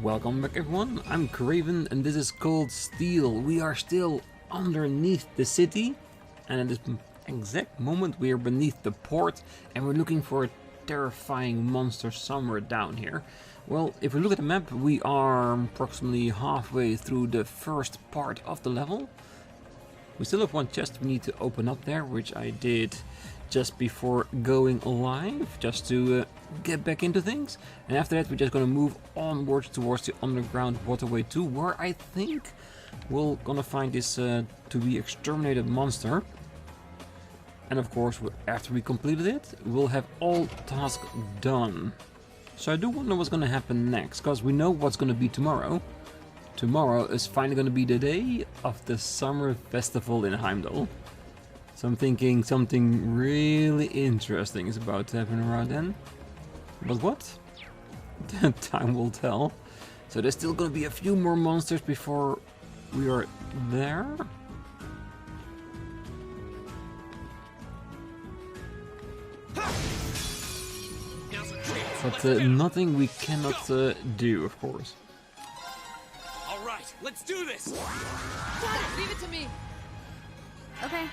Welcome back everyone, I'm Craven and this is called Steel. We are still underneath the city and at this exact moment we are beneath the port and we're looking for a terrifying monster somewhere down here. Well, if we look at the map, we are approximately halfway through the first part of the level. We still have one chest we need to open up there, which I did just before going live, just to get back into things. And after that we're just gonna move onwards towards the underground waterway 2, where I think we're gonna find this to be exterminated monster. And of course, after we completed it, we'll have all tasks done. So I do wonder what's gonna happen next, because we know what's gonna be tomorrow. Tomorrow is finally gonna be the day of the summer festival in Heimdall. So I'm thinking something really interesting is about to happen around then. But what? Time will tell. So there's still gonna be a few more monsters before we are there. But nothing we cannot do, of course. All right, let's do this. Got it. Leave it to me. Okay.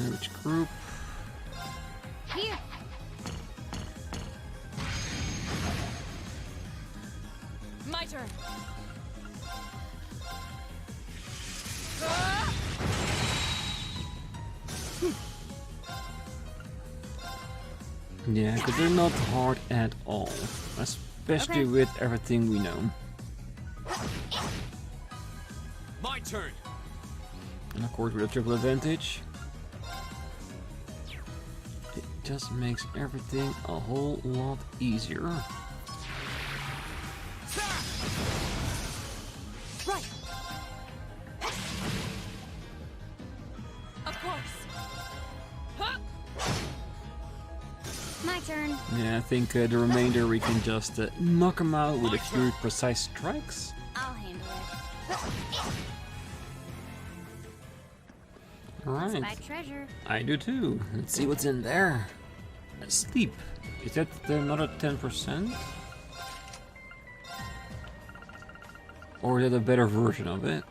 Which group? Here. My turn. Yeah, because they're not hard at all, especially with everything we know. My turn. And of course with a triple advantage, it just makes everything a whole lot easier. Right. Of course. Huh. My turn. Yeah, I think the remainder we can just knock them out with a few precise strikes. I'll handle it. Alright, My treasure. I do too. Let's see what's in there. Sleep. Is that another 10%? Or is that a better version of it?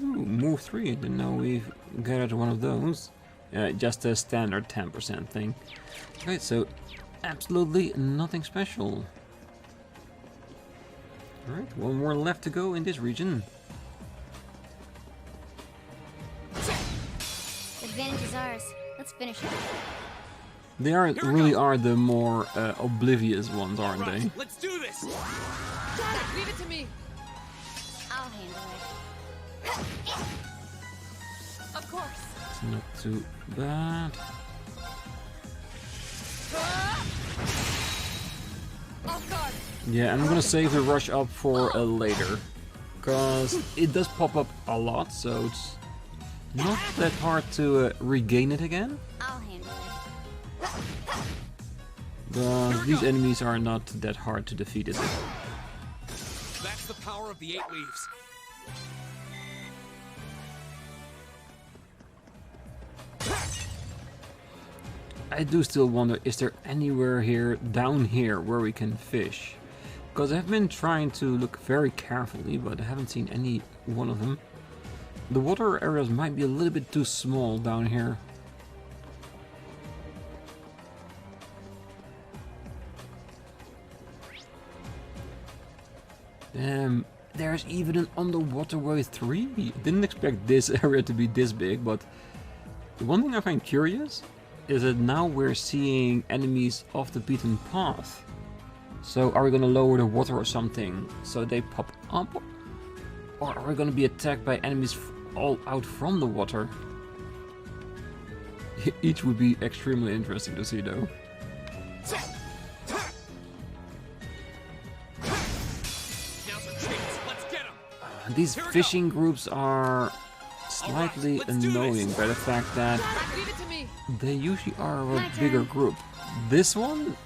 Ooh, move 3. Didn't know we've gathered one of those. Just a standard 10% thing. Okay, so absolutely nothing special. Alright, one more left to go in this region. Advantage is ours. Let's finish it. They really are the more oblivious ones, aren't they? Let's do this. Got it. Leave it to me. I'll handle it. Of course. It's not too bad. Off guard. Yeah, I'm gonna save the rush up for later, because it does pop up a lot, so it's not that hard to regain it again. I'll handle it. But these enemies are not that hard to defeat, is it? That's the power of the 8 leaves. I do still wonder, is there anywhere here, down here, where we can fish? Because I've been trying to look very carefully, but I haven't seen any one of them. The water areas might be a little bit too small down here. There's even an underwaterway 3. Didn't expect this area to be this big, but the one thing I find curious is that now we're seeing enemies off the beaten path. So are we gonna lower the water or something so they pop up? Or are we gonna be attacked by enemies all out from the water? Each would be extremely interesting to see though. These fishing groups are slightly annoying by the fact that they usually are a bigger group. This one,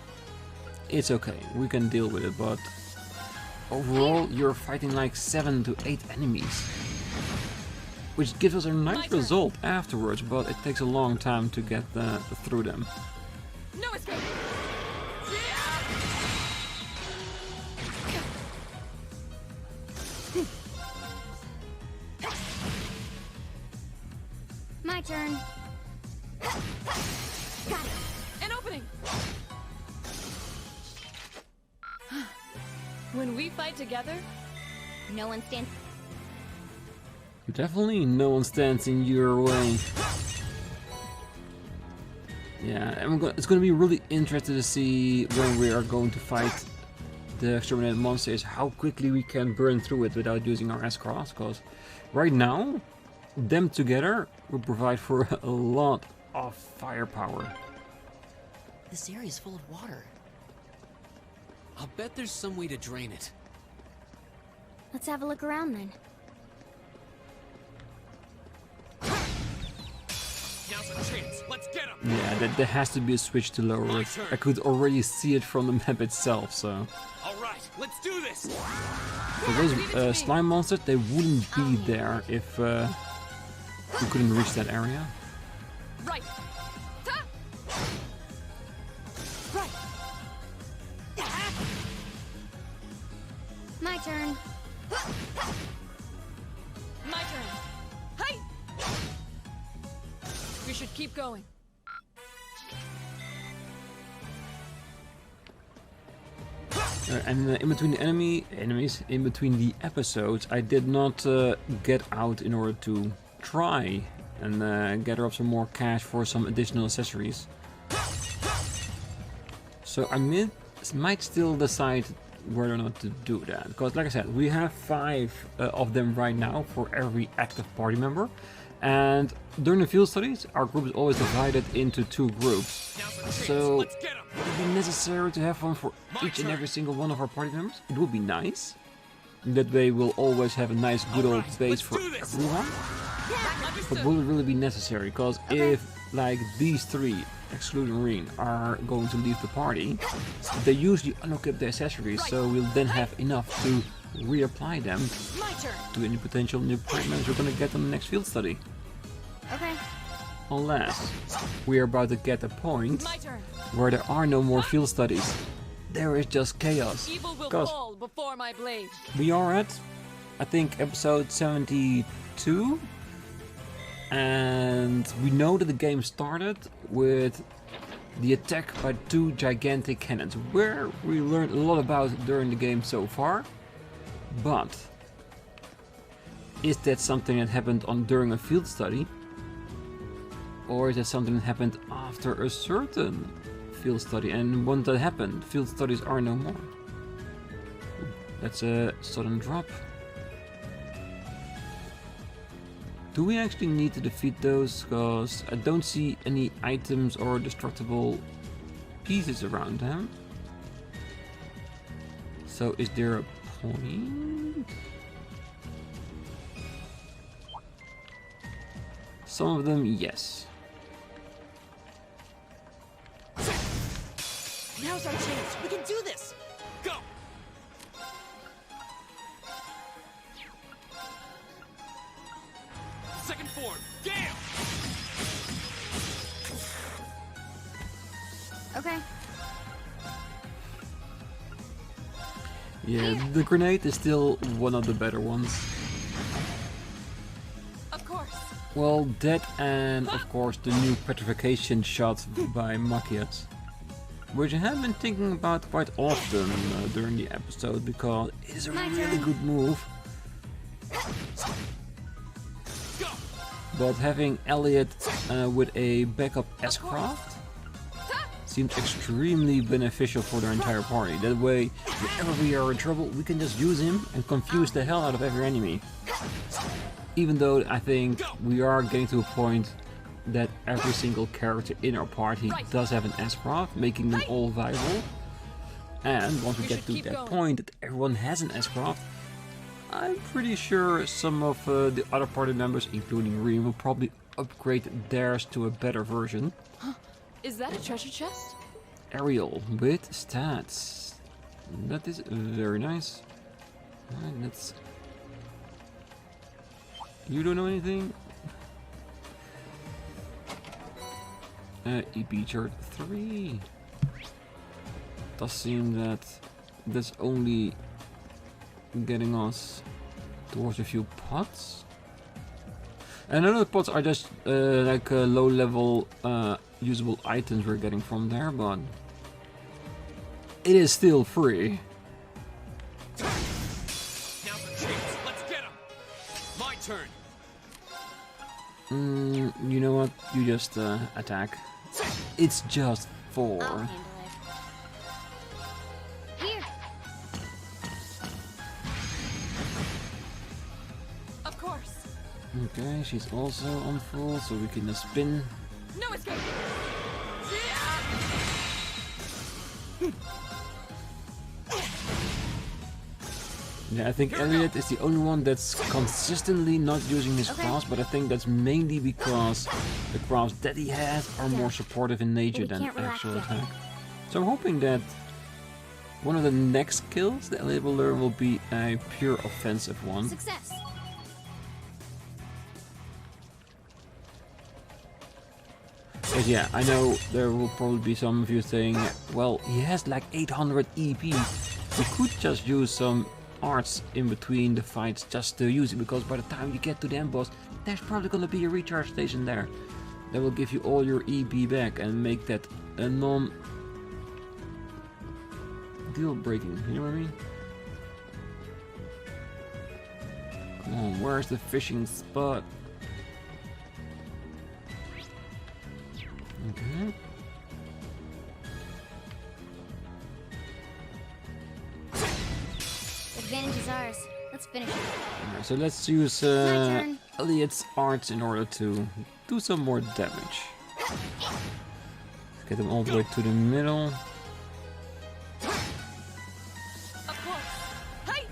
it's okay, we can deal with it, but overall you're fighting like 7 to 8 enemies. Which gives us a nice result afterwards, but it takes a long time to get through them. No escape! My turn. Got it. An opening! When we fight together, No one stands. Definitely no one stands in your way. Yeah, it's going to be really interesting to see when we are going to fight the exterminated monsters, how quickly we can burn through it without using our S-Cross, because right now, them together will provide for a lot of firepower. This area is full of water. I'll bet there's some way to drain it. Let's have a look around then. Now's our chance. Let's get him. Yeah, there has to be a switch to lower it. I could already see it from the map itself, so... All right, let's do this. So those slime monsters, they wouldn't be there if we couldn't reach that area. right! Ta! Right! My turn. My turn! Hey! We should keep going. And in between the enemies, in between the episodes, I did not get out in order to try and gather up some more cash for some additional accessories. So I might still decide whether or not to do that, because like I said, we have 5 of them right now for every active party member, and during the field studies our group is always divided into 2 groups. Now's our chance. So Let's get him. would it be necessary to have one for each and every single one of our party members? It would be nice. That way we'll always have a nice good old Alright, base let's for do this. everyone. But Understood. will it really be necessary? Because if like these 3, excluding Rean, are going to leave the party, they usually unequip the accessories, so we'll then have enough to reapply them My turn! to any potential new party members we're going to get on the next field study. Okay. Unless we are about to get a point My turn! where there are no more field studies. There is just chaos. Evil will 'Cause fall before my blade. we are at, I think, episode 72. And we know that the game started with the attack by 2 gigantic cannons, where we learned a lot about during the game so far. But is that something that happened during a field study? Or is that something that happened after a certain field study? And once that happened, field studies are no more. That's a sudden drop. Do we actually need to defeat those? Because I don't see any items or destructible pieces around them. So is there a point? Some of them, yes. Now's our chance. We can do this. Go. Second form. Gale. Okay. Yeah, the grenade is still one of the better ones. Of course. Well, that and of course the new petrification shot by Machias, which I have been thinking about quite often during the episode, because it is a really good move. Go. But having Elliot with a backup S-Craft seems extremely beneficial for their entire party. That way, whenever we are in trouble, we can just use him and confuse the hell out of every enemy. Even though I think we are getting to a point that every single character in our party does have an S-Craft, making them all viable. And once we get to that point that everyone has an S-Craft, I'm pretty sure some of the other party members, including Rean, will probably upgrade theirs to a better version. Is that a treasure chest? Aerial with stats. That is very nice. Alright, let's... You don't know anything? Ep73. Does seem that that's only getting us towards a few pots. And other pots are just like low level usable items we're getting from there, but it is still free. Now's the chance. Let's get him. My turn. You know what? You just attack. It's just 4. I'll handle it. Here. Of course. Okay, she's also on full, so we can just spin. No escape. Yeah, I think Elliot is the only one that's consistently not using his crafts, but I think that's mainly because the crafts that he has are more supportive in nature We than can't relax actual yet. attack. So I'm hoping that one of the next skills that Elliot will learn will be a pure offensive one. Success. But yeah, I know there will probably be some of you saying, well, he has like 800 EP. You could just use some arts in between the fights just to use it, because by the time you get to the end boss, there's probably gonna be a recharge station there that will give you all your EP back and make that a non-deal breaking, you know what I mean? Come on, where's the fishing spot? Okay. Advantage is ours. Let's finish it. Alright, so let's use turn. Elliot's arts in order to do some more damage. Let's get them all the way to the middle. Of course. Hey.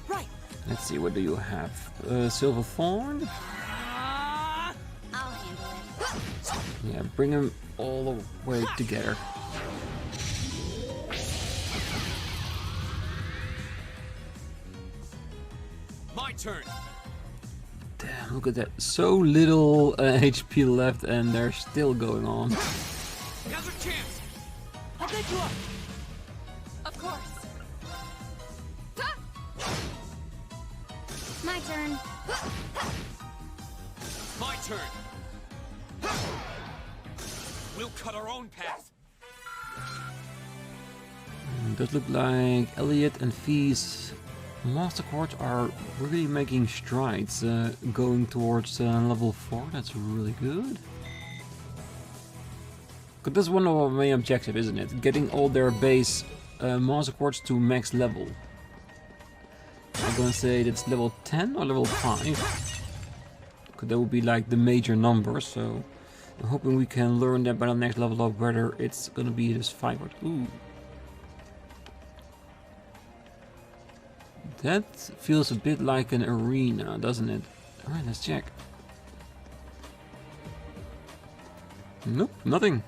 Right. Let's see, what do you have? Silver Thorn? I'll handle it. Yeah, bring them all the way together. My turn. Damn, look at that. So little HP left and they're still going on. Now's a chance. I'll get you up. Of course. My turn. My turn. We'll cut our own path. Does look like Elliot and Fee's Master Quartz are really making strides, going towards level 4. That's really good. Because that's one of our main objectives, isn't it? Getting all their base Master Quartz to max level. I'm gonna say that's level 10 or level 5. Because that would be like the major number, so I'm hoping we can learn that by the next level up, whether it's gonna be this 5 or... Ooh. That feels a bit like an arena, doesn't it? Alright, let's check. Nope, nothing.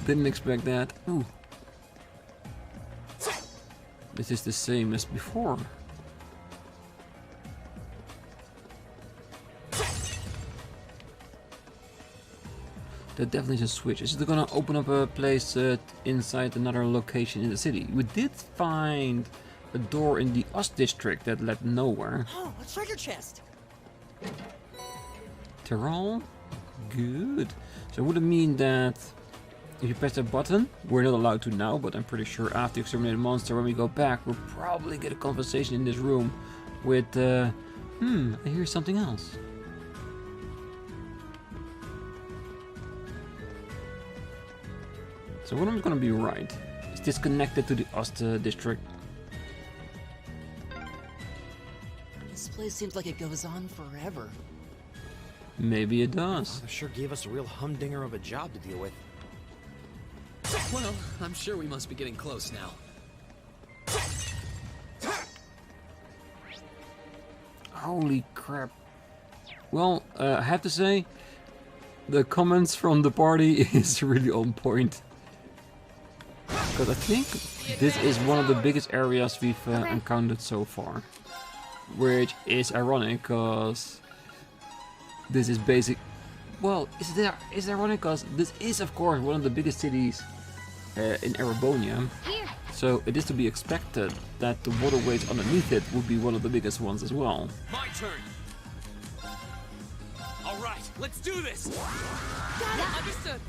Didn't expect that. Ooh. This is the same as before. That definitely is a switch. Is it gonna open up a place inside another location in the city? We did find a door in the Ost district that led nowhere. Oh, a treasure chest. Tyrol? Good. So would it mean that if you press that button, we're not allowed to now, but I'm pretty sure after exterminate a monster, when we go back, we'll probably get a conversation in this room with, I hear something else. So one of them's gonna be right. Is this connected to the Ost district? This place seems like it goes on forever. Maybe it does. They sure gave us a real humdinger of a job to deal with. Well, I'm sure we must be getting close now. Holy crap. Well, I have to say, the comments from the party is really on point. Because I think this is one of the biggest areas we've encountered so far. Which is ironic, because this is basic. Well, is there one? Because this is, of course, one of the biggest cities in Erebonia. Here. So it is to be expected that the waterways underneath it would be one of the biggest ones as well. My turn. All right, let's do this. Got it. Understood.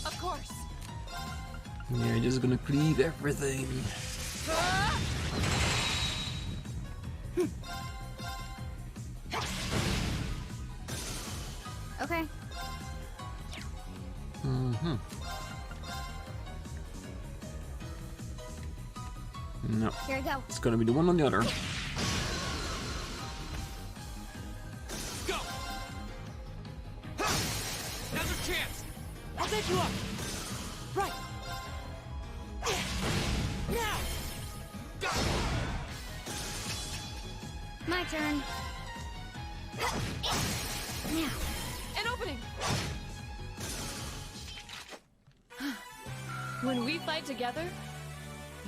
Of course. Yeah, you're just gonna cleave everything. Okay. Mm-hmm. No, Here I go. it's gonna be the one on the other. Go. Now's our chance. I'll take you up. Right. Now. Go. My turn. Now. An opening. When we fight together,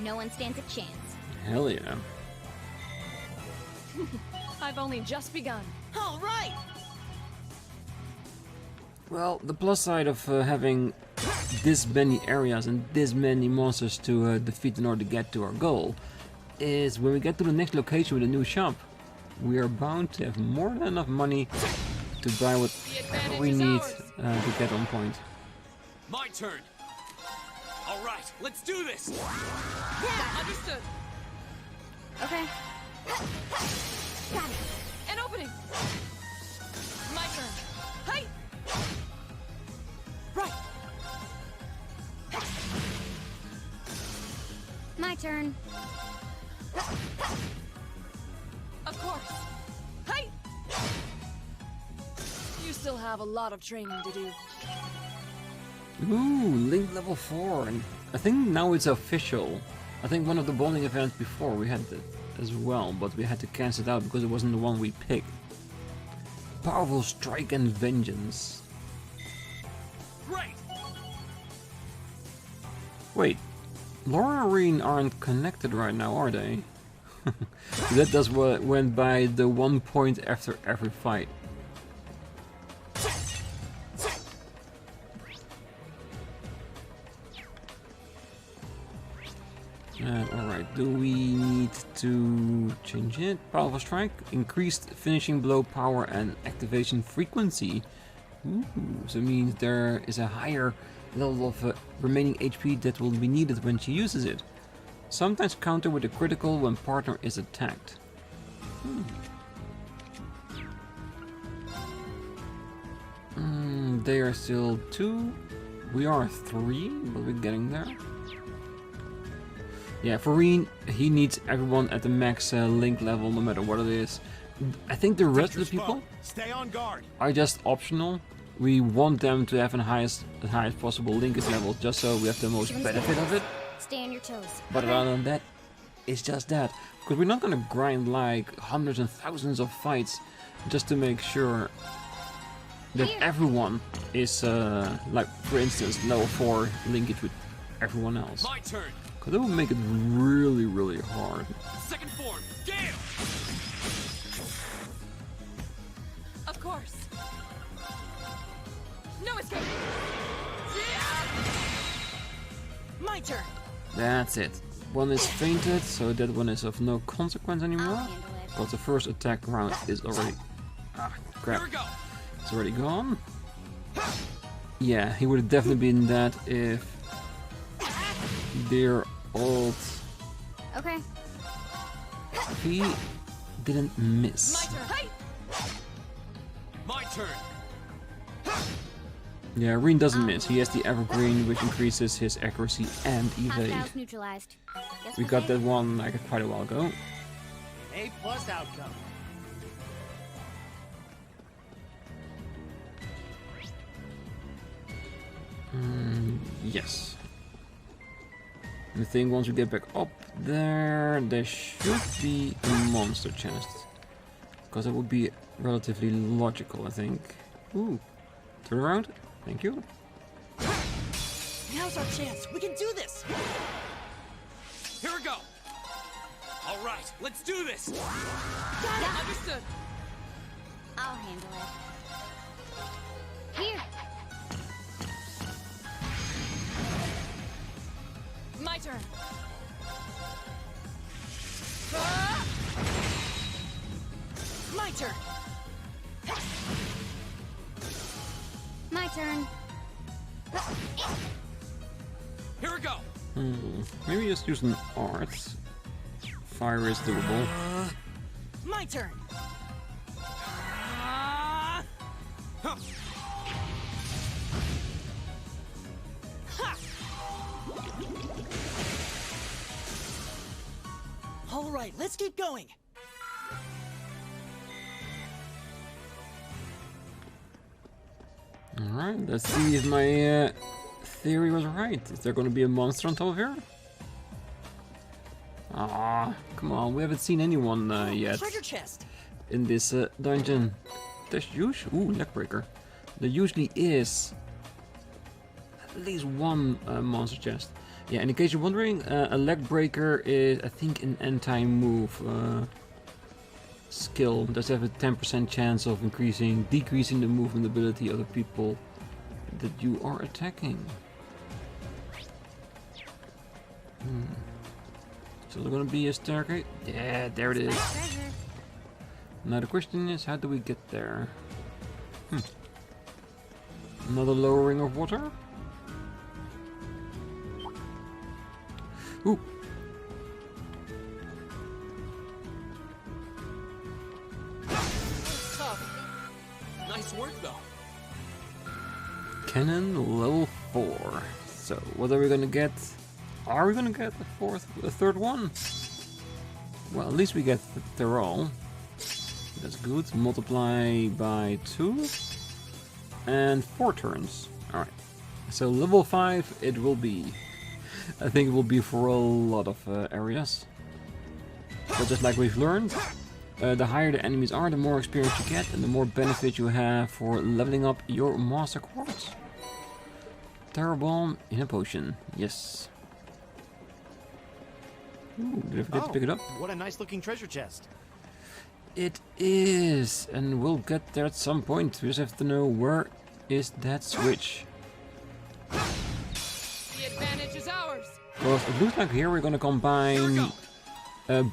No one stands a chance. Hell yeah. I've only just begun. All right. Well, the plus side of having this many areas and this many monsters to defeat in order to get to our goal is when we get to the next location with a new shop, we are bound to have more than enough money to buy what The advantage we is need ours. to get on point. My turn. All right, let's do this. Understood. Okay. Got it. An opening. My turn. Hey. Right. My turn. Of course. Hey. You still have a lot of training to do. Ooh, Link level 4, and I think now it's official. I think one of the bonding events before we had it as well, but we had to cancel it out because it wasn't the one we picked. Powerful Strike and Vengeance. Great. Wait, Laura and Rean aren't connected right now, are they? That does what went by the 1 point after every fight. Alright, do we need to change it? Powerful Strike, increased finishing blow power and activation frequency. Ooh, so it means there is a higher level of remaining HP that will be needed when she uses it. Sometimes counter with a critical when partner is attacked. They are still 2. We are 3, but we're getting there. Yeah, for Rean, he needs everyone at the max Link level, no matter what it is. I think the rest of the people Stay on guard. are just optional. We want them to have the highest possible linkage level, just so we have the most benefit of it. Stay on your toes. But other than that, it's just that. Because we're not gonna grind like hundreds and thousands of fights just to make sure that everyone is, like for instance, level 4 linkage with everyone else. My turn. Because that would make it really, really hard. Second form. Gale. Of course. No escape. My turn. That's it. One is fainted, so that one is of no consequence I'll anymore. handle it. But the first attack round is already... Ah, crap. Here we go. It's already gone. Yeah, he would have definitely been that if their ult... Okay. He didn't My miss. turn. Hey. My turn. Yeah, Rean doesn't miss. He has the evergreen, which increases his accuracy and evade. Hostiles neutralized. Guess We we're got safe. that one like quite a while ago. A+ outcome. Yes. And I think once we get back up there, there should be a monster chest. Because it would be relatively logical, I think. Ooh. Turn around. Thank you. Now's our chance. We can do this. Here we go. All right, let's do this. Got it. Understood. I'll handle it. Here. My turn. My turn. My turn. Here we go. Maybe just use an art. Fire is doable. My turn. Huh. All right, let's keep going. Alright, let's see if my theory was right. Is there gonna be a monster on top of here? Ah, come on, we haven't seen anyone yet Treasure chest. in this dungeon. There's usually... Ooh, leg breaker. There usually is at least one monster chest. Yeah, and in case you're wondering, a leg breaker is, I think, an anti-move skill. Does have a 10% chance of decreasing the movement ability of the people that you are attacking. So there's gonna be a staircase. Yeah, there it is. Treasure. Now the question is, how do we get there? Another lowering of water? Ooh. Tough. Nice work, though. Cannon level 4. So what are we gonna get? Are we gonna get a third one? Well, at least we get the Thorol. That's good. Multiply by 2 and 4 turns. All right. So level 5 it will be. I think it will be for a lot of areas. But just like we've learned, the higher the enemies are, the more experience you get, and the more benefit you have for leveling up your master quartz. Terror bomb in a potion. Yes. Ooh, did I forget to pick it up? What a nice looking treasure chest. It is, and we'll get there at some point. We just have to know where is that switch. The advantage is ours. Because it looks like here we're gonna combine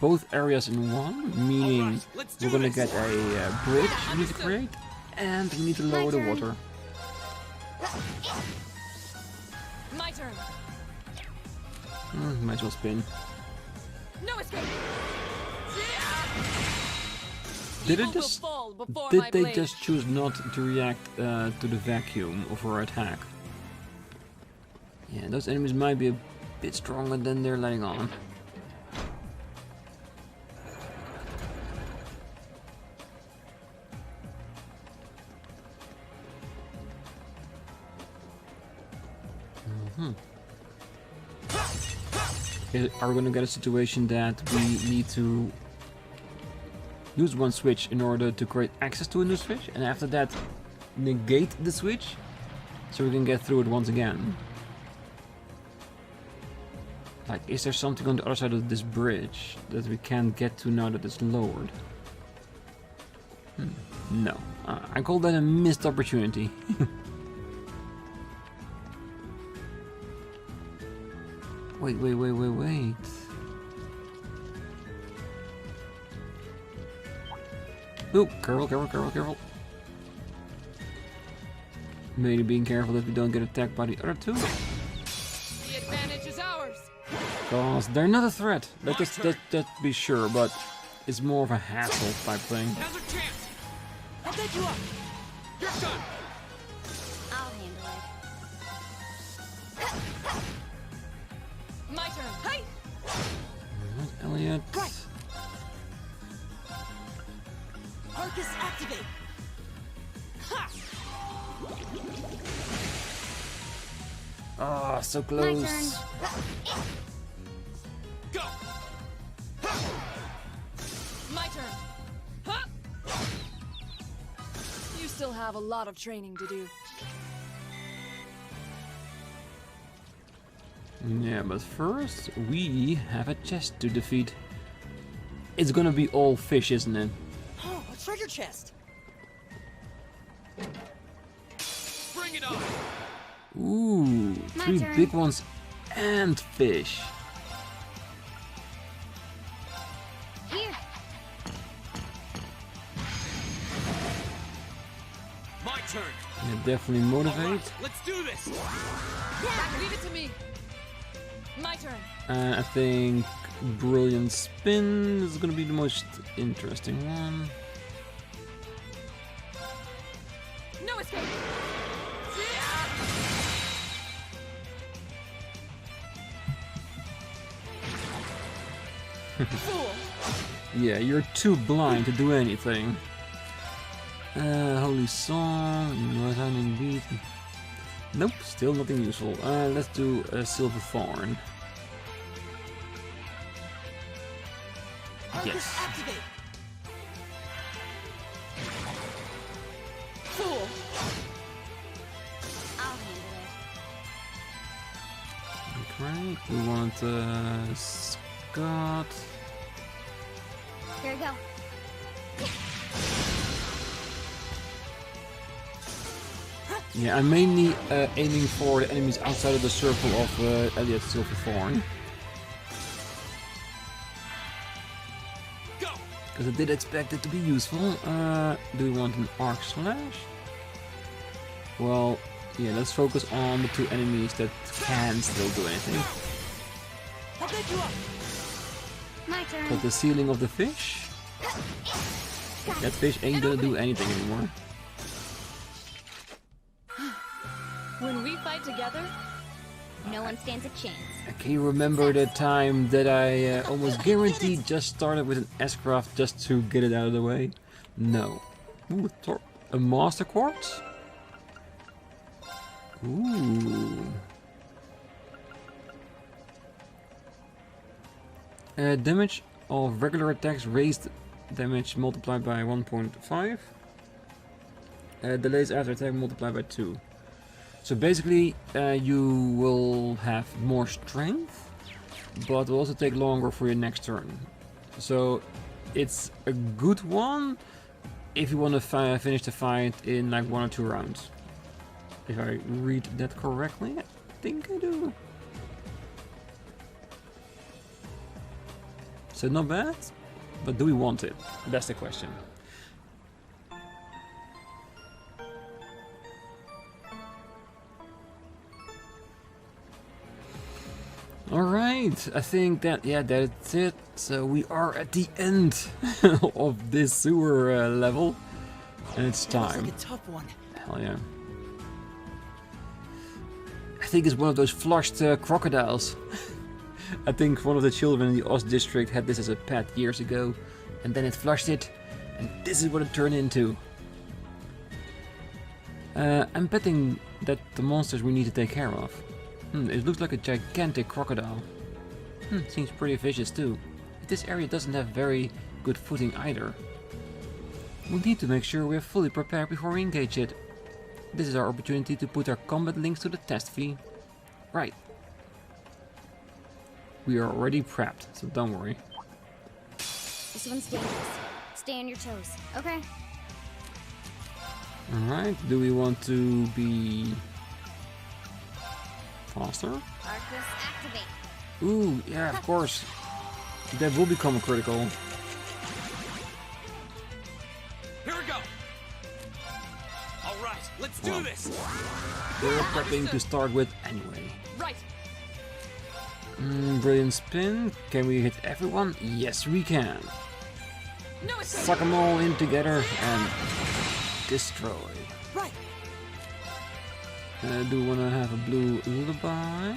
both areas in one, meaning Alright, let's do we're gonna this. get a bridge we need to create, and we need to lower the turn. water. My turn. Might as well spin. No escape. Did Evil it just? will fall before Did my they blade. just choose not to react to the vacuum of our attack? Yeah, those enemies might be a bit stronger than they're letting on. Are we going to get a situation that we need to use one switch in order to create access to a new switch, and after that negate the switch so we can get through it once again? Like, is there something on the other side of this bridge that we can't get to now that it's lowered? No. I call that a missed opportunity. Wait. Oh, careful. Maybe being careful that we don't get attacked by the other two. The advantage is ours. Because they're not a threat. Let's be sure, but it's more of a hassle type thing. Now's our chance. I'll take you up. You're done. I'll handle it. My turn. Hey! Alright, Elliot. Right. Arcus activate. Ha! Ah, so My close. turn. Go. My turn. Ha! You still have a lot of training to do. Yeah, but first we have a chest to defeat. It's gonna be all fish, isn't it? Oh, a treasure chest. Bring it on! Ooh, My 3 turn. big ones and fish. Here. My turn! Yeah, definitely All motivate. right, let's do this! Leave it to me. My turn. I think Brilliant Spin is gonna be the most interesting one. No escape. Fool. Yeah, you're too blind to do anything. Holy Song, no time indeed. Nope, still nothing useful. Let's do a Silver Thorn. Yes. Activate. Fool. I'll handle it. Okay, we want Scott. Here we go. Yeah, I'm mainly aiming for the enemies outside of the circle of Elliot's Silver Thorn. Go! Because I did expect it to be useful. Do we want an Arc Slash? Well, yeah, let's focus on the 2 enemies that can still do anything. I'll pick you up. My turn. But the ceiling of the fish? That fish ain't gonna do anything anymore. When we fight together, No one stands a chance. Can you remember the time that I almost guaranteed just started with an S-Craft just to get it out of the way? No. Ooh, a Master Quartz? Ooh. Damage of regular attacks raised damage multiplied by 1.5. Delays after attack multiplied by 2. So basically, you will have more strength, but will also take longer for your next turn. So it's a good one if you want to finish the fight in like 1 or 2 rounds. If I read that correctly, I think I do. So not bad, but do we want it? That's the question. Alright, I think that's it. So we are at the end of this sewer level. And it's Looks time. like a tough one. Hell yeah. I think it's one of those flushed crocodiles. I think one of the children in the Oz district had this as a pet years ago. And then it flushed it. And this is what it turned into. I'm betting that the monsters we need to take care of. It looks like a gigantic crocodile. Seems pretty vicious too. This area doesn't have very good footing either. We need to make sure we're fully prepared before we engage it. This is our opportunity to put our combat links to the test fee. Right. We are already prepped, so don't worry. This one's dangerous. Stay on your toes, okay? Alright, do we want to be faster? Arcus, activate. Ooh, yeah, of course. That will become a critical. Here we go! Alright, let's do this! We're prepping to start with anyway. right. Brilliant spin. Can we hit everyone? Yes, we can. No escape. Suck them all in together and destroy. Right. Do we want to have a blue lullaby?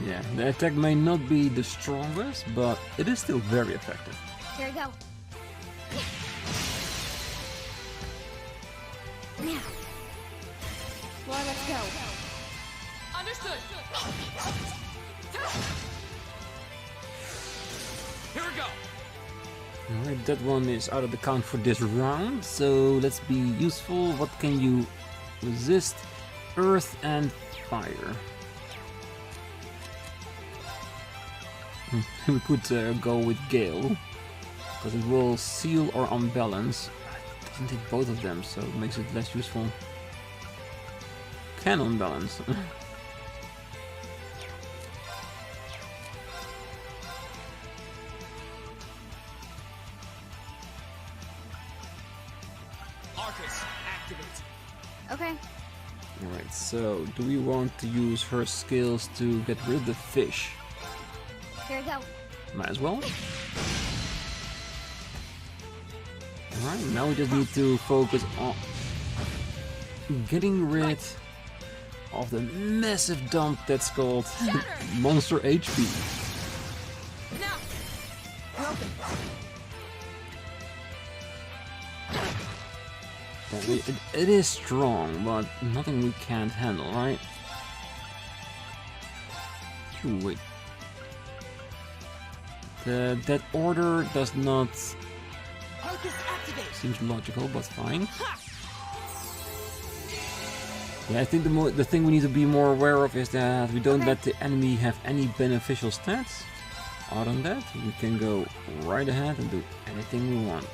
Yeah, the attack may not be the strongest, but it is still very effective. Here we go. Now. Well, let's go. Understood. Here we go! Alright, that one is out of the count for this round, so let's be useful. What can you resist? Earth and fire. we could go with Gale, because it will seal or unbalance. It doesn't hit both of them, so it makes it less useful. Can unbalance. Okay. Alright, so do we want to use her skills to get rid of the fish? Here we go. Might as well. Alright, now we just need to focus on getting rid of the massive dump that's called Monster HP. Now. Broken. It is strong, but nothing we can't handle, right? Ooh, wait. That order does not seems logical, but fine. Yeah, I think the thing we need to be more aware of is that we don't let the enemy have any beneficial stats. Other than that, we can go right ahead and do anything we want.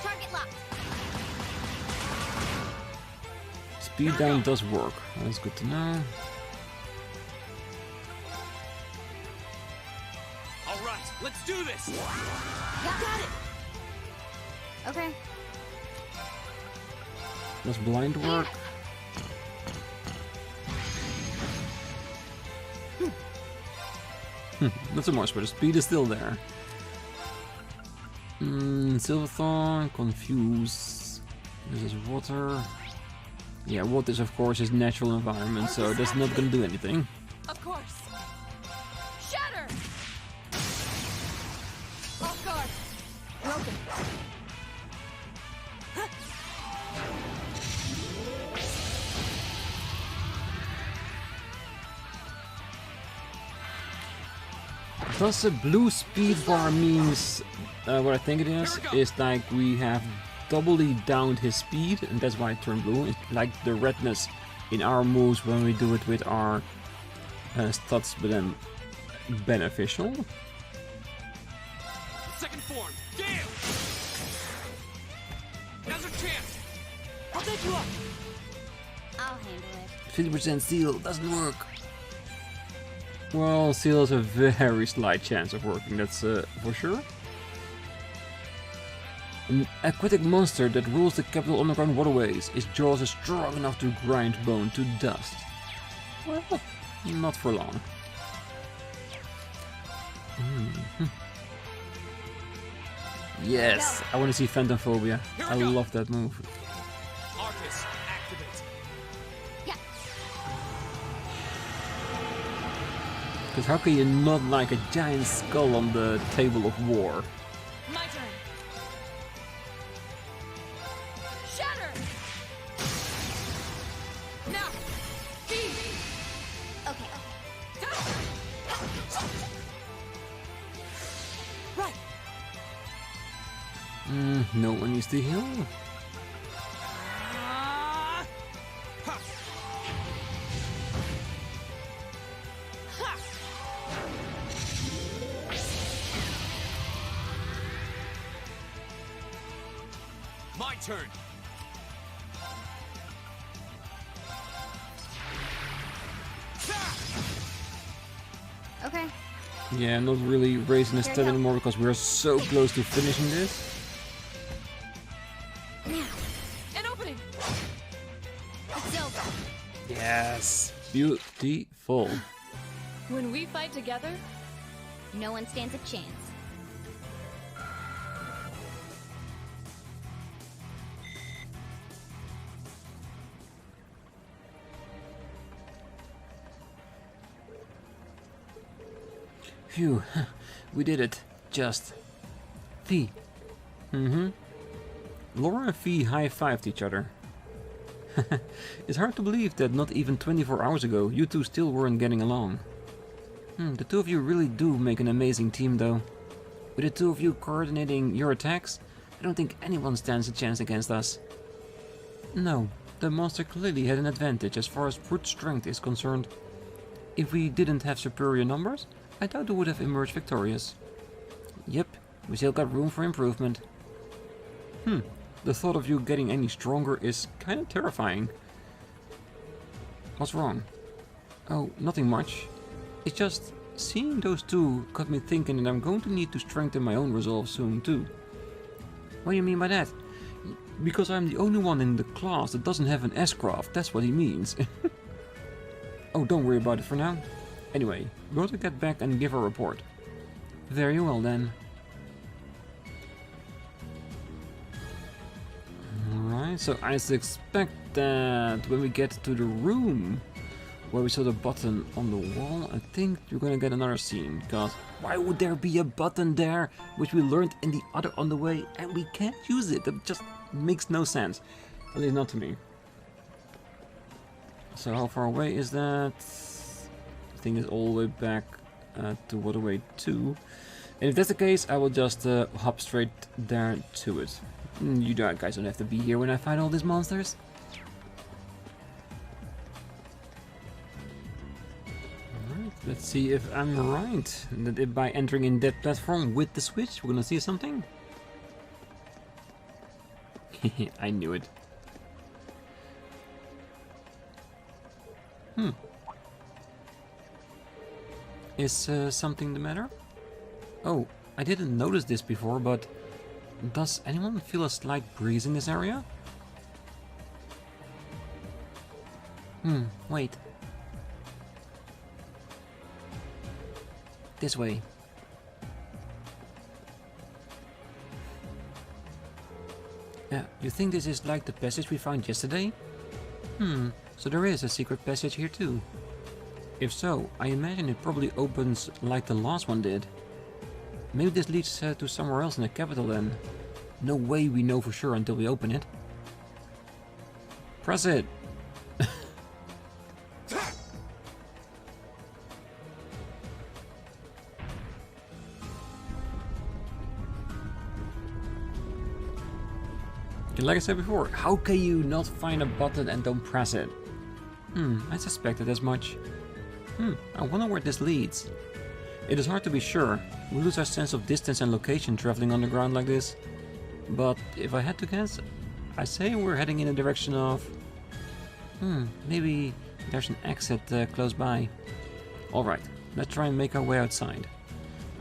Target locked. Speed down does work. That's good to know. All right, let's do this. Got it. Okay. Does blind work? Not so much, but the speed is still there. Silverthorn, confuse. This is water. Yeah, water is of course his natural environment, so that's not gonna do anything. Of course. Shatter. Off guard. Broken. Does the blue speed bar means what I think it is like we have doubly downed his speed, and that's why it turned blue. It's like the redness in our moves when we do it with our stats, but then beneficial. Second form, Gale. Now's our chance. I'll take you up. I'll handle it. 50% seal doesn't work. Well, seal has a very slight chance of working, that's for sure. An aquatic monster that rules the capital underground waterways. Its jaws are strong enough to grind bone to dust. Well, not for long. Yes, I want to see Phantom Phobia. I love that move. Arcus, activate. Yeah. Because how can you not like a giant skull on the table of war? My turn. Shatter. Now. Feed. Okay. Go. Right. No one needs to heal. My turn. Okay. Yeah, not really raising his stat anymore because we're so close to finishing this. An opening. It's over. Yes, beautiful. When we fight together, No one stands a chance. Phew, we did it. Just. Fee. Laura and Fee high-fived each other. It's hard to believe that not even 24 hours ago you two still weren't getting along. The two of you really do make an amazing team though. With the two of you coordinating your attacks, I don't think anyone stands a chance against us. No, the monster clearly had an advantage as far as brute strength is concerned. If we didn't have superior numbers, I doubt we would have emerged victorious. Yep, we still got room for improvement. The thought of you getting any stronger is kind of terrifying. What's wrong? Oh, nothing much. It's just seeing those two got me thinking that I'm going to need to strengthen my own resolve soon too. What do you mean by that? Because I'm the only one in the class that doesn't have an S-craft, that's what he means. Oh, don't worry about it for now. Anyway, we're going to get back and give a report. Very well then. Alright, so I expect that when we get to the room where we saw the button on the wall, I think you're gonna get another scene, because why would there be a button there which we learned in the other on the way and we can't use it? That just makes no sense. At least not to me. So how far away is that? I think it's all the way back to waterway 2. And if that's the case, I will just hop straight there to it. You guys don't have to be here when I fight all these monsters. Alright, let's see if I'm right. That if by entering in that platform with the switch, we're gonna see something. I knew it. Is something the matter? Oh, I didn't notice this before, but does anyone feel a slight breeze in this area? Wait. This way. Yeah, you think this is like the passage we found yesterday? So there is a secret passage here too. If so, I imagine it probably opens like the last one did. Maybe this leads to somewhere else in the capital then. No way we know for sure until we open it. Press it! Like I said before, how can you not find a button and don't press it? I suspected as much. I wonder where this leads. It is hard to be sure. We lose our sense of distance and location traveling underground like this. But if I had to guess, I say we're heading in the direction of... maybe there's an exit close by. Alright, let's try and make our way outside.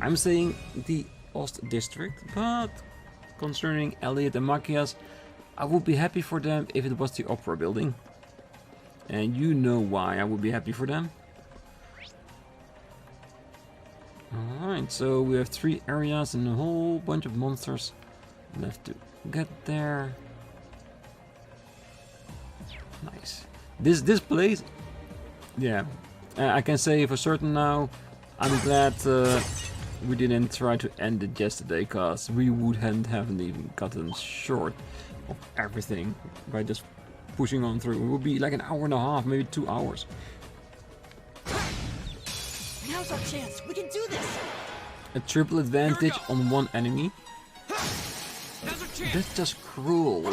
I'm saying the Ost district, but concerning Elliot and Machias, I would be happy for them if it was the Opera building. And you know why I would be happy for them. Alright, so we have 3 areas and a whole bunch of monsters left to get there. Nice. This place, yeah, I can say for certain now, I'm glad we didn't try to end it yesterday, because we haven't even gotten short of everything by just pushing on through. It would be like an hour and a half, maybe 2 hours. Now's our chance. We can do this. A triple advantage on one enemy. Now's our chance. That's just cruel.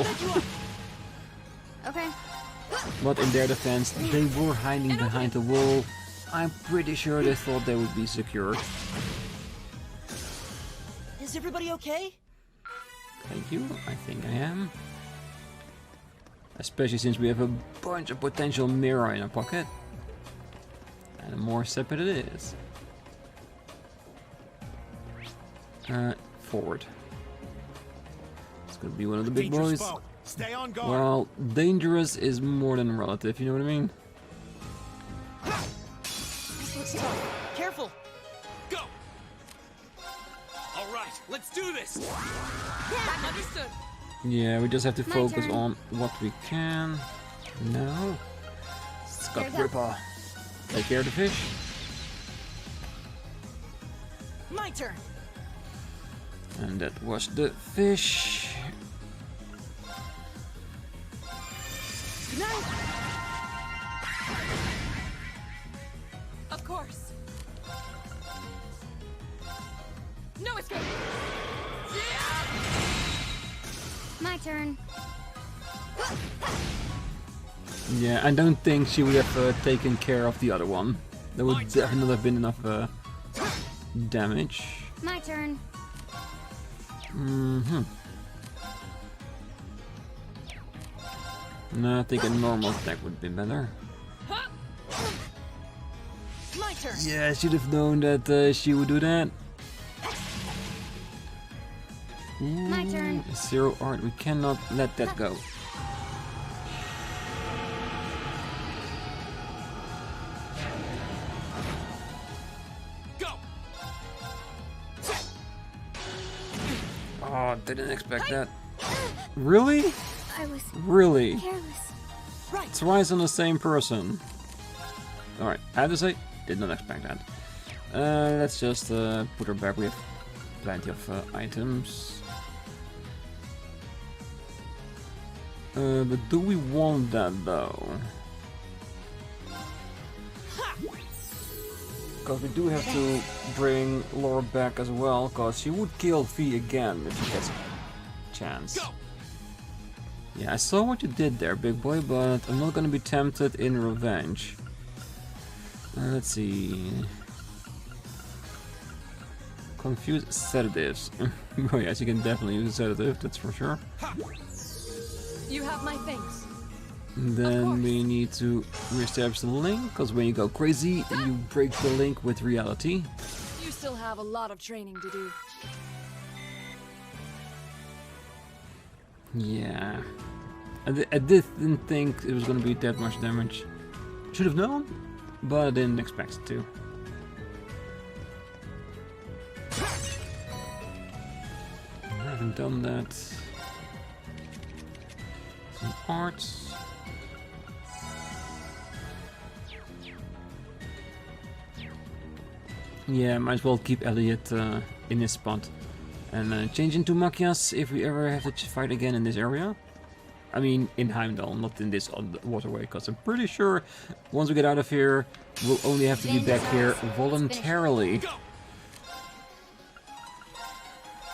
Okay. But in their defense, they were hiding behind the wall. I'm pretty sure they thought they would be secure. Is everybody okay? Thank you, I think I am. Especially since we have a bunch of potential mirror in our pocket. And the more separate it is. Forward. It's gonna be one of the big boys. Stay on guard. Well, dangerous is more than relative, you know what I mean? This looks tough. Careful. Go. All right, let's do this. Understood. Yeah, we just have to My focus turn. on what we can. No. Scott There you go. Ripper. Take care of the fish. My turn. And that was the fish. Of course. No escape. My turn. Yeah, I don't think she would have taken care of the other one. That would definitely have been enough damage. My turn. No, I think a normal attack would be better. My turn. Yeah, I should have known that she would do that. My turn. Zero art, we cannot let that go. Go. Oh, didn't expect that. Really? I was Really? careless. Twice on the same person. Alright, I have to say, did not expect that. Let's just put her back. We have plenty of items. But do we want that though? Because we do have to bring Laura back as well, because she would kill V again if she gets a chance. Yeah, I saw what you did there, big boy, but I'm not gonna be tempted in revenge. Let's see. Confused sedatives. Oh yes, you can definitely use a sedative, that's for sure. You have my things. Then we need to reestablish the link, because when you go crazy, you break the link with reality. You still have a lot of training to do. Yeah. I didn't think it was going to be that much damage. Should have known, but I didn't expect it to. I haven't done that. Some arts. Yeah, might as well keep Elliot in his spot. And change into Machias if we ever have to fight again in this area. I mean, in Heimdall, not in this waterway, because I'm pretty sure once we get out of here, we'll only have to be back here voluntarily. Go.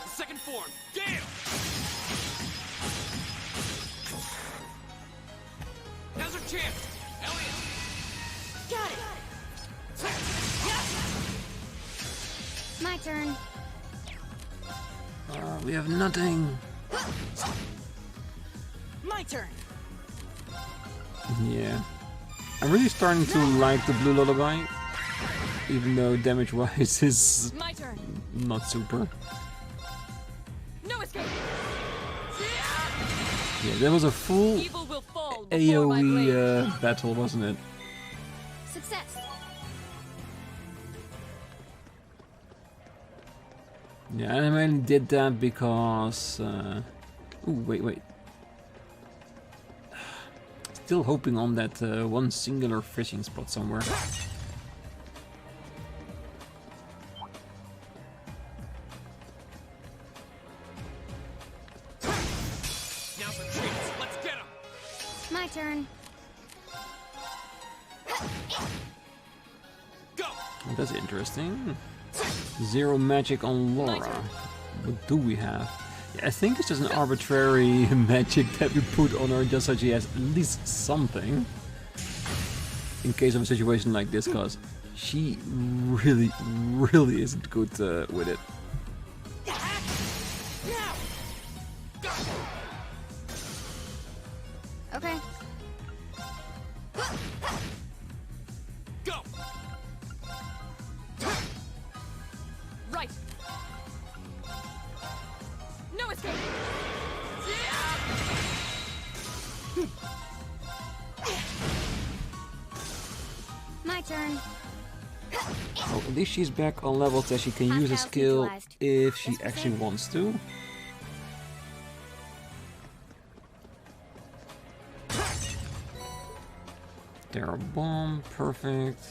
Second form. Gale. Now's our chance. Elliot. Got it. My turn. We have nothing. My turn. Yeah. I'm really starting to like the blue lullaby, even though damage-wise is My turn. not super. No escape. Yeah, that was a full Evil will fall before my blade. AoE battle, wasn't it? Success. Yeah, and I mainly did that because... ooh, wait. Still hoping on that one singular fishing spot somewhere. Now's our chance. Let's get him. My turn. Go. That's interesting. Zero magic on Laura. What do we have? Yeah, I think it's just an arbitrary magic that we put on her just so she has at least something. In case of a situation like this, because she really isn't good with it. Okay. Go. Right. No escape. My turn. Oh, at least she's back on levels that she can use a skill if she actually wants to. Terror bomb, perfect.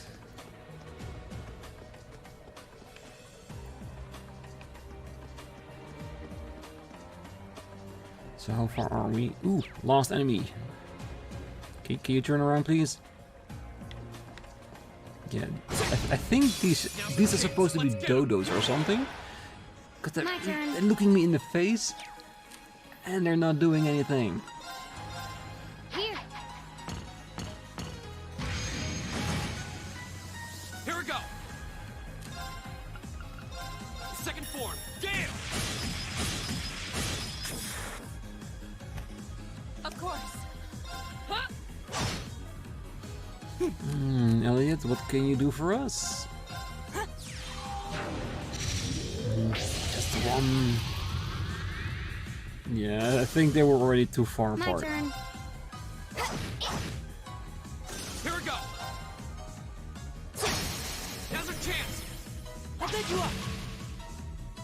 So how far are we? Ooh, lost enemy. Can you turn around, please? Yeah, I think these are supposed to be dodos or something. Because they're looking me in the face and they're not doing anything. Here. Second form, Gale! Of course. Huh? Elliot, what can you do for us? Just one. Yeah, I think they were already too far My apart. turn. Here we go! Now's our chance! I'll bid you up.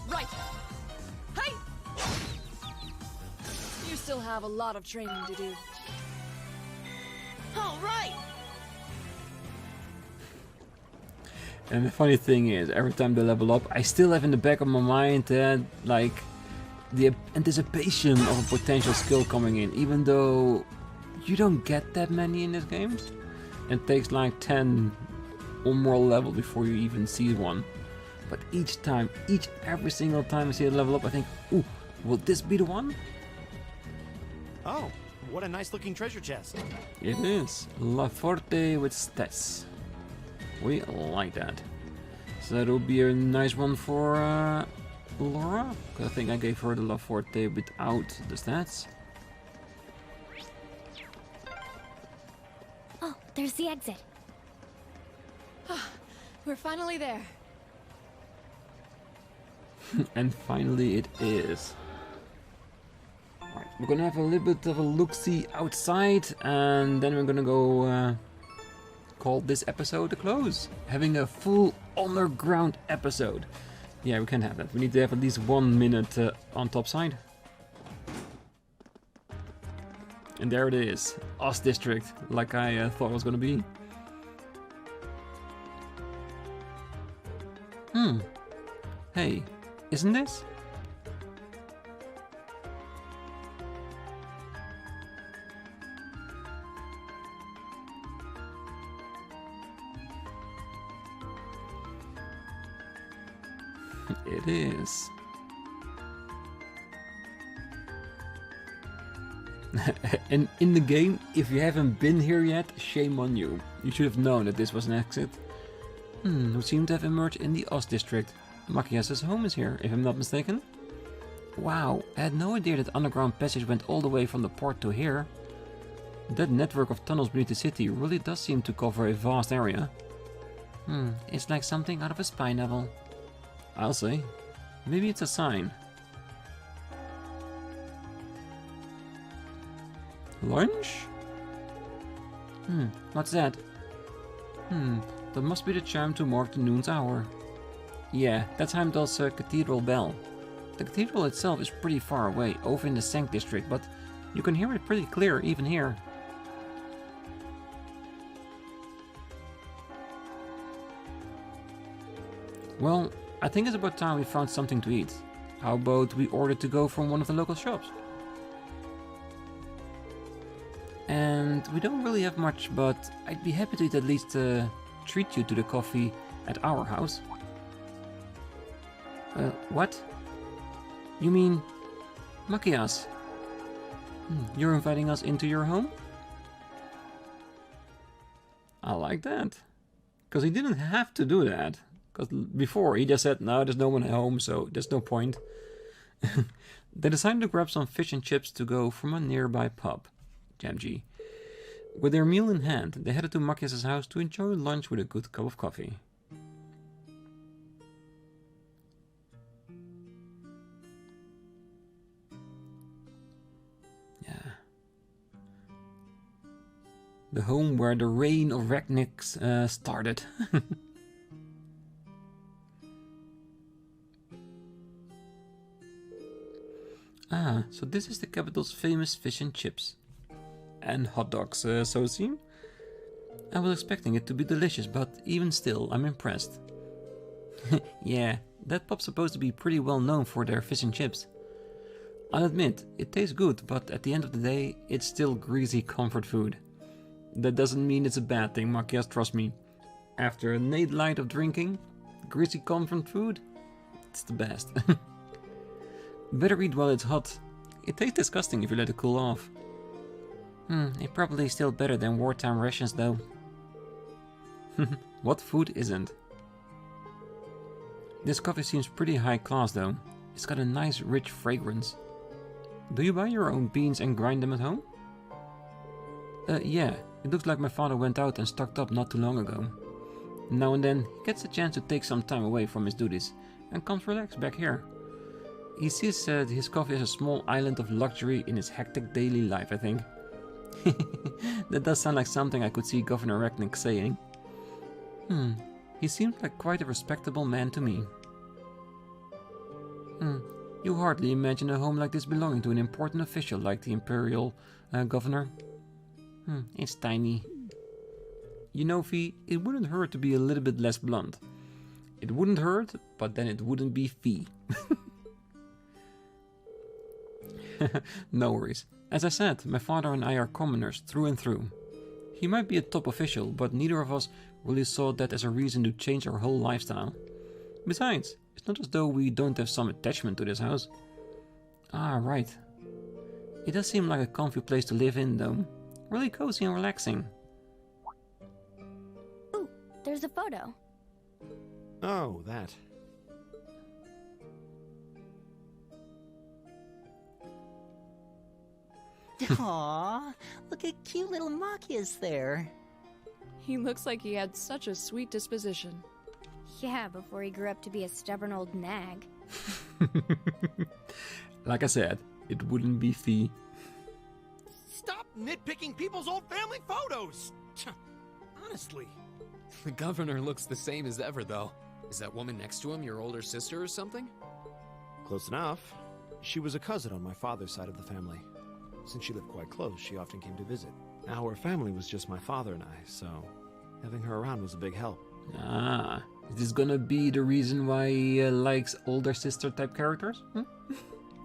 Right. Hey! You still have a lot of training to do. All right. And the funny thing is, every time they level up, I still have in the back of my mind like the anticipation of a potential skill coming in, even though you don't get that many in this game. It takes like 10 or more levels before you even see one. But every single time I see a level up, I think, ooh, will this be the one? Oh, what a nice looking treasure chest. It is. La Forte with stats. We like that. So that'll be a nice one for Laura. 'Cause I think I gave her the La Forte without the stats. Oh, there's the exit. We're finally there. And finally it is. Alright, we're gonna have a little bit of a look-see outside, and then we're gonna go call this episode a close. Having a full underground episode. Yeah, we can have that. We need to have at least 1 minute on top side. And there it is. Oz District, like I thought it was gonna be. Hey, isn't this? It is. And in the game, if you haven't been here yet, shame on you. You should have known that this was an exit. We seem to have emerged in the Oz District. Machias' home is here, if I'm not mistaken. Wow, I had no idea that underground passage went all the way from the port to here. That network of tunnels beneath the city really does seem to cover a vast area. It's like something out of a spy novel. I'll say. Maybe it's a sign. Lunch? What's that? That must be the chime to mark the noon's hour. Yeah, that's Heimdall's cathedral bell. The cathedral itself is pretty far away, over in the Sank district, but you can hear it pretty clear even here. Well, I think it's about time we found something to eat. How about we order to go from one of the local shops? And we don't really have much, but I'd be happy to at least treat you to the coffee at our house. What? You mean Machias? You're inviting us into your home? I like that. Because he didn't have to do that. Because before he just said, no, there's no one at home, so there's no point. They decided to grab some fish and chips to go from a nearby pub, JRPG. With their meal in hand, they headed to Machias' house to enjoy lunch with a good cup of coffee. Yeah. The home where the reign of Ragniks started. Ah, so this is the capital's famous fish and chips. And hot dogs, so it seems. I was expecting it to be delicious, but even still, I'm impressed. Yeah, that pub's supposed to be pretty well known for their fish and chips. I'll admit, it tastes good, but at the end of the day, it's still greasy comfort food. That doesn't mean it's a bad thing, Machias, trust me. After a night of drinking, greasy comfort food, it's the best. Better eat while it's hot. It tastes disgusting if you let it cool off. It's probably still better than wartime rations though. What food isn't? This coffee seems pretty high class though. It's got a nice rich fragrance. Do you buy your own beans and grind them at home? Yeah, it looks like my father went out and stocked up not too long ago. Now and then he gets a chance to take some time away from his duties and comes relax back here. He sees his coffee as a small island of luxury in his hectic daily life, I think. That does sound like something I could see Governor Recknick saying. He seems like quite a respectable man to me. You hardly imagine a home like this belonging to an important official like the Imperial Governor. It's tiny. You know, Fee, it wouldn't hurt to be a little bit less blunt. It wouldn't hurt, but then it wouldn't be Fee. No worries. As I said, my father and I are commoners through and through. He might be a top official, but neither of us really saw that as a reason to change our whole lifestyle. Besides, it's not as though we don't have some attachment to this house. Ah, right. It does seem like a comfy place to live in, though. Really cozy and relaxing. Ooh, there's a photo. Oh, that. Aww, look at cute little Machias there. He looks like he had such a sweet disposition. Yeah, before he grew up to be a stubborn old nag. Like I said, it wouldn't be Fee. Stop nitpicking people's old family photos! Honestly. The governor looks the same as ever, though. Is that woman next to him your older sister or something? Close enough. She was a cousin on my father's side of the family. Since she lived quite close, she often came to visit. Our family was just my father and I, so having her around was a big help. Ah, is this gonna be the reason why he likes older sister type characters?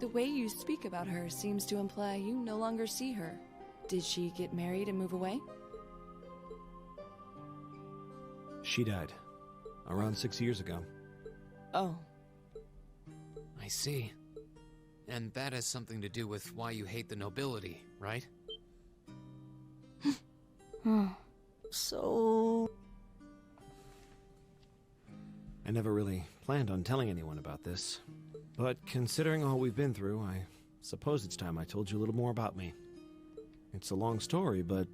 The way you speak about her seems to imply you no longer see her. Did she get married and move away? She died. Around 6 years ago. Oh. I see. And that has something to do with why you hate the nobility, right? So... I never really planned on telling anyone about this. But considering all we've been through, I suppose it's time I told you a little more about me. It's a long story, but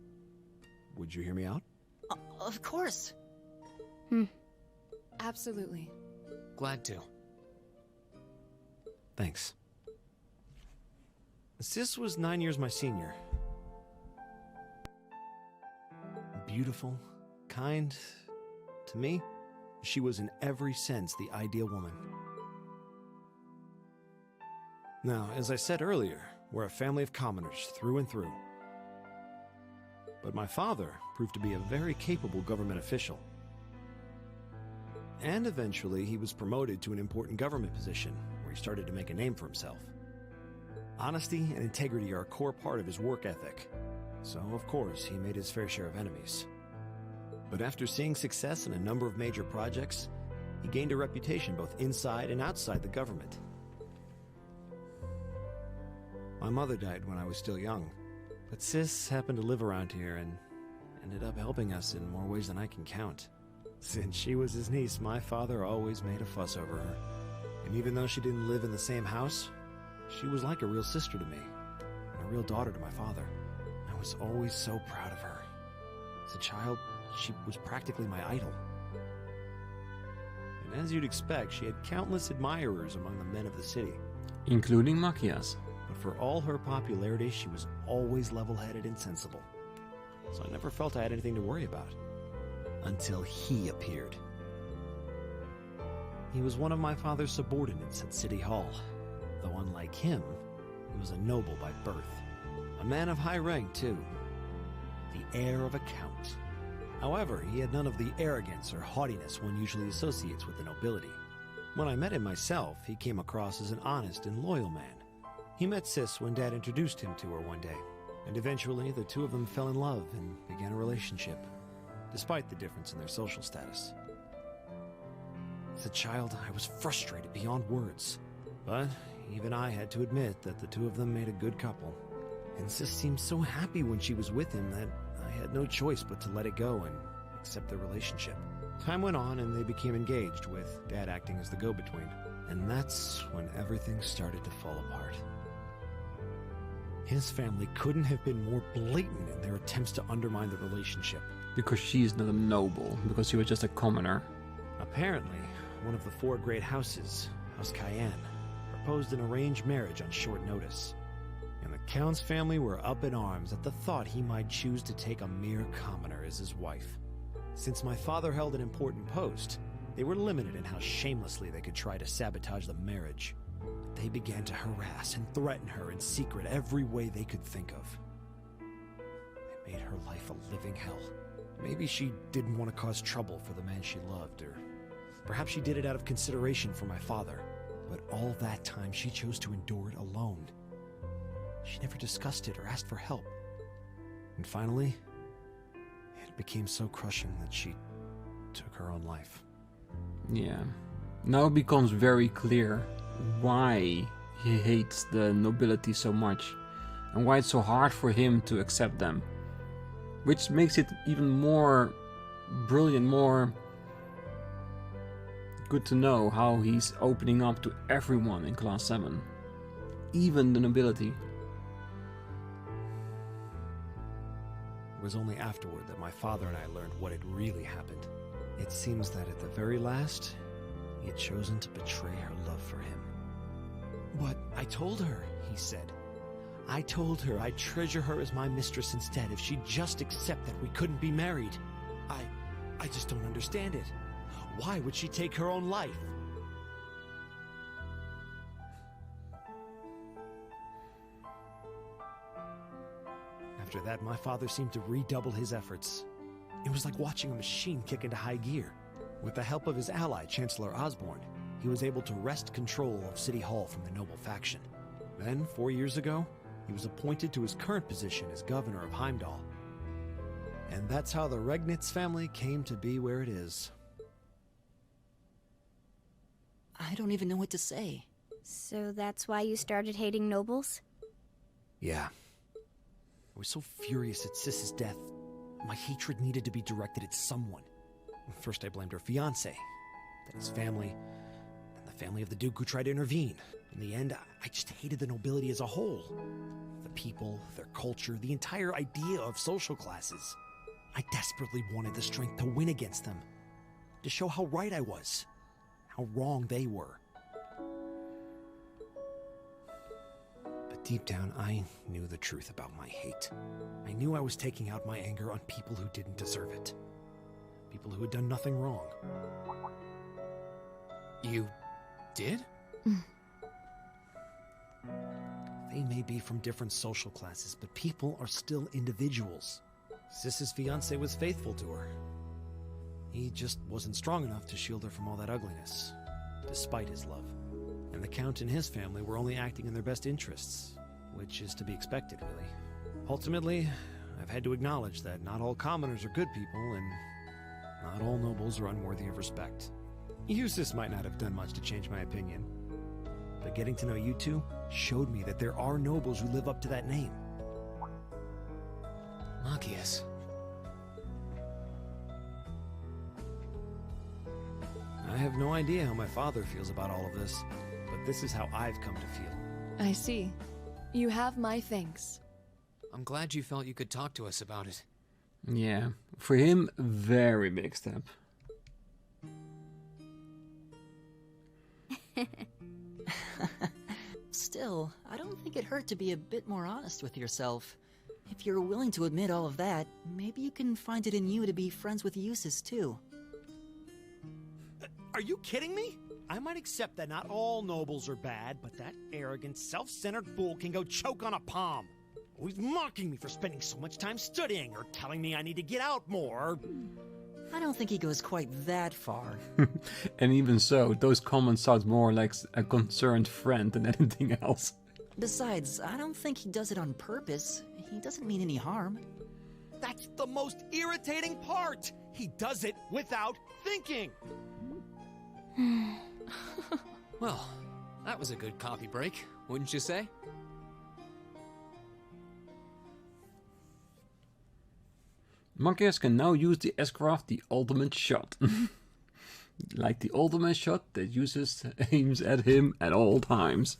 would you hear me out? Of course. Absolutely. Glad to. Thanks. Sis was 9 years my senior. Beautiful, kind. To me, she was in every sense the ideal woman. Now, as I said earlier, we're a family of commoners through and through. But my father proved to be a very capable government official. And eventually he was promoted to an important government position where he started to make a name for himself. Honesty and integrity are a core part of his work ethic. So, of course, he made his fair share of enemies. But after seeing success in a number of major projects, he gained a reputation both inside and outside the government. My mother died when I was still young, but Sis happened to live around here and ended up helping us in more ways than I can count. Since she was his niece, my father always made a fuss over her. And even though she didn't live in the same house, she was like a real sister to me, and a real daughter to my father. I was always so proud of her. As a child, she was practically my idol. And as you'd expect, she had countless admirers among the men of the city. Including Machias. But for all her popularity, she was always level-headed and sensible. So I never felt I had anything to worry about. Until he appeared. He was one of my father's subordinates at City Hall. Though unlike him, he was a noble by birth. A man of high rank, too. The heir of a count. However, he had none of the arrogance or haughtiness one usually associates with the nobility. When I met him myself, he came across as an honest and loyal man. He met Sis when Dad introduced him to her one day, and eventually the two of them fell in love and began a relationship, despite the difference in their social status. As a child, I was frustrated beyond words, but even I had to admit that the two of them made a good couple. And Sis seemed so happy when she was with him that I had no choice but to let it go and accept their relationship. Time went on and they became engaged, with Dad acting as the go-between. And that's when everything started to fall apart. His family couldn't have been more blatant in their attempts to undermine the relationship. Because she's not a noble, because she was just a commoner. Apparently, one of the 4 great houses, House Cayenne, proposed an arranged marriage on short notice. And the Count's family were up in arms at the thought he might choose to take a mere commoner as his wife. Since my father held an important post, they were limited in how shamelessly they could try to sabotage the marriage. They began to harass and threaten her in secret every way they could think of. It made her life a living hell. Maybe she didn't want to cause trouble for the man she loved, or perhaps she did it out of consideration for my father. But all that time, she chose to endure it alone. She never discussed it or asked for help. And finally, it became so crushing that she took her own life. Yeah. Now it becomes very clear why he hates the nobility so much, and why it's so hard for him to accept them. Which makes it even more brilliant, more good to know how he's opening up to everyone in Class 7. Even the nobility. It was only afterward that my father and I learned what had really happened. It seems that at the very last, he had chosen to betray her love for him. But I told her, he said. I told her I'd treasure her as my mistress instead if she'd just accept that we couldn't be married. I just don't understand it. Why would she take her own life? After that, my father seemed to redouble his efforts. It was like watching a machine kick into high gear. With the help of his ally, Chancellor Osborne, he was able to wrest control of City Hall from the Noble faction. Then, 4 years ago, he was appointed to his current position as governor of Heimdall. And that's how the Regnitz family came to be where it is. I don't even know what to say. So that's why you started hating nobles? Yeah. I was so furious at Sis's death. My hatred needed to be directed at someone. First I blamed her fiancé, then his family, then the family of the Duke who tried to intervene. In the end, I just hated the nobility as a whole. The people, their culture, the entire idea of social classes. I desperately wanted the strength to win against them. To show how right I was. How wrong they were. But deep down, I knew the truth about my hate. I knew I was taking out my anger on people who didn't deserve it. People who had done nothing wrong. You did? They may be from different social classes, but people are still individuals. Sis's fiancé was faithful to her. He just wasn't strong enough to shield her from all that ugliness, despite his love. And the Count and his family were only acting in their best interests, which is to be expected, really. Ultimately, I've had to acknowledge that not all commoners are good people, and not all nobles are unworthy of respect. Eustace might not have done much to change my opinion, but getting to know you two showed me that there are nobles who live up to that name. Machias. I have no idea how my father feels about all of this, but this is how I've come to feel. I see. You have my thanks. I'm glad you felt you could talk to us about it. Yeah. For him, very big step. Still, I don't think it hurt to be a bit more honest with yourself. If you're willing to admit all of that, maybe you can find it in you to be friends with Eustace, too. Are you kidding me? I might accept that not all nobles are bad, but that arrogant, self-centered fool can go choke on a palm. He's mocking me for spending so much time studying, or telling me I need to get out more. I don't think he goes quite that far. And even so, those comments sound more like a concerned friend than anything else. Besides, I don't think he does it on purpose. He doesn't mean any harm. That's the most irritating part! He does it without thinking! Well, that was a good coffee break, wouldn't you say? Machias can now use the S-Craft, the ultimate shot. Like the ultimate shot that uses aims at him at all times.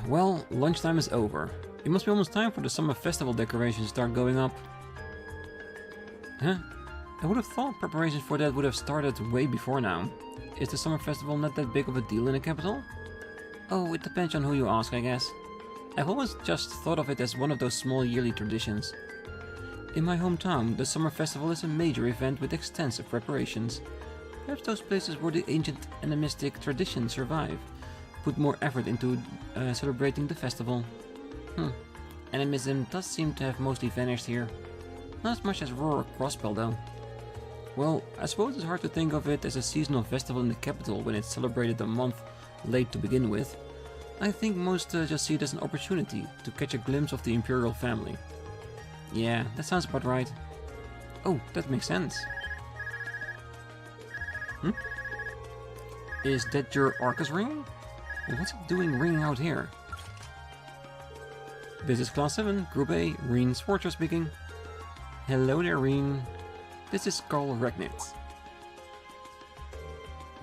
Well, lunchtime is over. It must be almost time for the summer festival decorations to start going up. Huh? I would have thought preparations for that would have started way before now. Is the summer festival not that big of a deal in the capital? Oh, it depends on who you ask, I guess. I've always just thought of it as one of those small yearly traditions. In my hometown, the summer festival is a major event with extensive preparations. Perhaps those places where the ancient animistic traditions survive put more effort into celebrating the festival. Animism does seem to have mostly vanished here. Not as much as Roar or Crosspell though. Well, I suppose it's hard to think of it as a seasonal festival in the capital when it's celebrated a month late to begin with. I think most just see it as an opportunity to catch a glimpse of the Imperial family. Yeah, that sounds about right. Oh, that makes sense. Is that your Arcus ring? What's it doing ringing out here? This is Class 7, Group A, Rean Schwarzer speaking. Hello there, Rean. This is Karl Regnitz.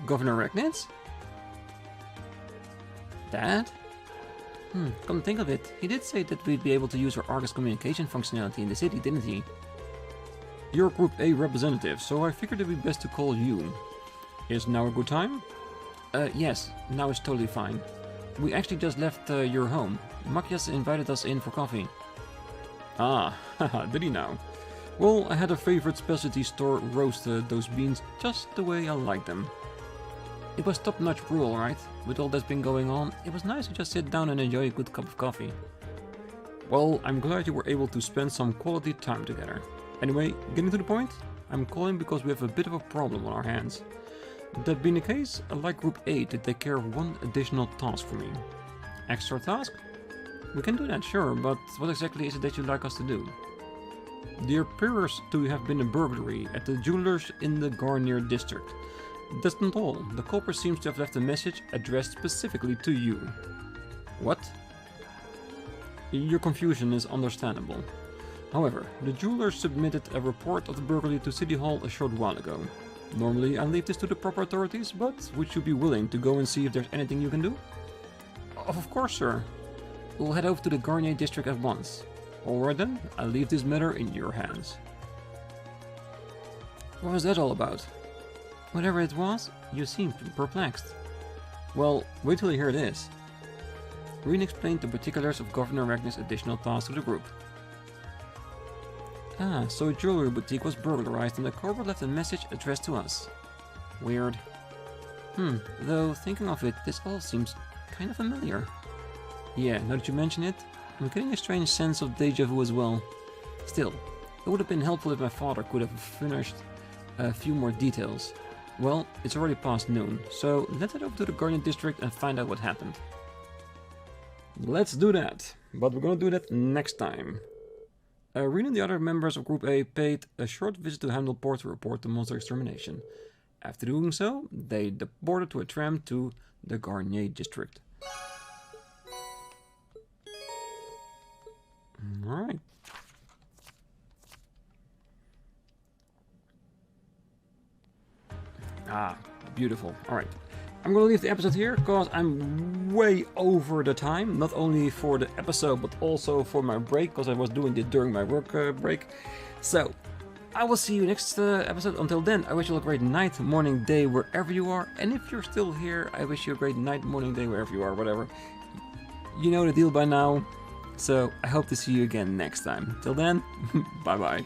Governor Regnitz? Dad? Come to think of it, he did say that we'd be able to use our Argus communication functionality in the city, didn't he? You're Group A representative, so I figured it'd be best to call you. Is now a good time? Yes, now it's totally fine. We actually just left your home. Machias invited us in for coffee. Ah, haha, did he now? Well, I had a favorite specialty store roast those beans just the way I like them. It was top-notch brew, alright. With all that's been going on, it was nice to just sit down and enjoy a good cup of coffee. Well, I'm glad you were able to spend some quality time together. Anyway, getting to the point, I'm calling because we have a bit of a problem on our hands. That being the case, I'd like Group A to take care of one additional task for me. Extra task? We can do that, sure, but what exactly is it that you'd like us to do? There appears to have been a burglary at the jewelers in the Garnier district. That's not all. The culprit seems to have left a message addressed specifically to you. What? Your confusion is understandable. However, the jewelers submitted a report of the burglary to City Hall a short while ago. Normally I leave this to the proper authorities, but would you be willing to go and see if there's anything you can do? Of course, sir. We'll head over to the Garnier district at once. Alright then, I'll leave this matter in your hands. What was that all about? Whatever it was, you seemed perplexed. Well, wait till you hear this. Rean explained the particulars of Governor Ragnar's additional task to the group. Ah, so a jewelry boutique was burglarized and the culprit left a message addressed to us. Weird. Though thinking of it, this all seems kind of familiar. Yeah, now that you mention it, I'm getting a strange sense of deja vu as well. Still, it would have been helpful if my father could have furnished a few more details. Well, it's already past noon, so let's head over to the Guardian District and find out what happened. Let's do that, but we're gonna do that next time. Rean and the other members of Group A paid a short visit to Hamdelport to report the monster extermination. After doing so, they boarded to a tram to the Garnier District. Alright. Ah, beautiful. Alright. I'm gonna leave the episode here because I'm way over the time. Not only for the episode, but also for my break, because I was doing this during my work break. So, I will see you next episode. Until then, I wish you a great night, morning, day, wherever you are. And if you're still here, I wish you a great night, morning, day, wherever you are, whatever. You know the deal by now. So, I hope to see you again next time. Till then, bye-bye.